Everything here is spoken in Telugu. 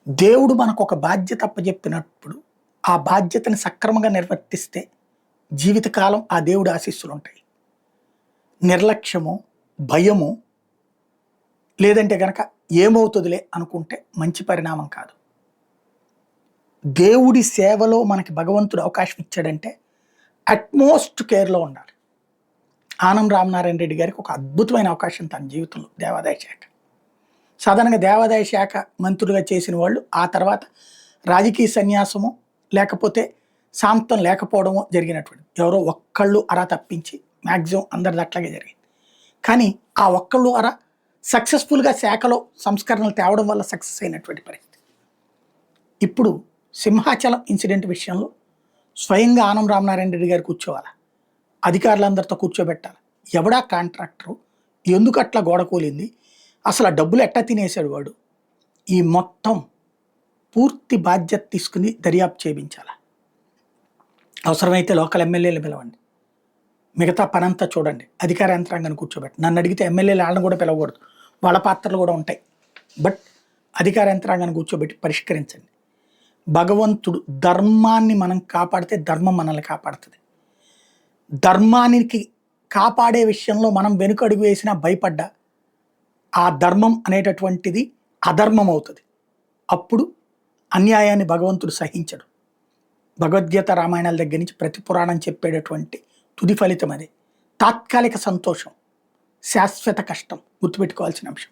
దేవుడు మనకొక బాధ్యత అప్పజెప్పినప్పుడు, ఆ బాధ్యతని సక్రమంగా నిర్వర్తిస్తే జీవితకాలం ఆ దేవుడి ఆశీస్సులుంటాయి. నిర్లక్ష్యము, భయము లేదంటే గనక ఏమవుతదిలే అనుకుంటే మంచి పరిణామం కాదు. దేవుడి సేవలో మనకి భగవంతుడు అవకాశం ఇచ్చాడంటే అట్‌మోస్ట్ కేర్‌లో ఉండాలి. ఆనం రామనారాయణ రెడ్డి గారికి ఒక అద్భుతమైన అవకాశం తన జీవితంలో దేవాదాయ శాఖ. సాధారణంగా దేవాదాయ శాఖ మంత్రులుగా చేసిన వాళ్ళు ఆ తర్వాత రాజకీయ సన్యాసము లేకపోతే సాంతం లేకపోవడమో జరిగినటువంటిది. ఎవరో ఒక్కళ్ళు అరా తప్పించి మ్యాక్సిమం అందరిది అట్లాగే జరిగింది. కానీ ఆ ఒక్కళ్ళు అరా సక్సెస్ఫుల్‌గా శాఖలో సంస్కరణలు తేవడం వల్ల సక్సెస్ అయినటువంటి పరిస్థితి. ఇప్పుడు సింహాచలం ఇన్సిడెంట్ విషయంలో స్వయంగా ఆనం రామనారాయణ రెడ్డి గారు కూర్చోవాలా? అధికారులందరితో కూర్చోబెట్టాలి. ఎవడా కాంట్రాక్టరు? ఎందుకు అట్లా గోడ కూలింది? అసలు ఆ డబ్బులు ఎట్టా తినేసాడు వాడు? ఈ మొత్తం పూర్తి బాధ్యత తీసుకుని దర్యాప్తు చేయించాలి. అవసరమైతే లోకల్ ఎమ్మెల్యేలు పిలవండి. మిగతా పనంతా చూడండి. అధికార యంత్రాంగాన్ని కూర్చోబెట్టి నన్ను అడిగితే ఎమ్మెల్యేలు వాళ్ళని కూడా పిలవకూడదు. వాళ్ళ పాత్రలు కూడా ఉంటాయి. బట్ అధికార యంత్రాంగాన్ని కూర్చోబెట్టి పరిష్కరించండి. భగవంతుడు ధర్మాన్ని మనం కాపాడితే ధర్మం మనల్ని కాపాడుతుంది. ధర్మానికి కాపాడే విషయంలో మనం వెనుకడుగు వేసినా భయపడ్డా ఆ ధర్మం అనేటటువంటిది అధర్మం అవుతుంది. అప్పుడు అన్యాయాన్ని భగవంతుడు సహించడు. భగవద్గీత రామాయణాల దగ్గర నుంచి ప్రతి పురాణం చెప్పేటటువంటి తుది ఫలితం అదే. తాత్కాలిక సంతోషం, శాశ్వత కష్టం గుర్తుపెట్టుకోవాల్సిన అంశం.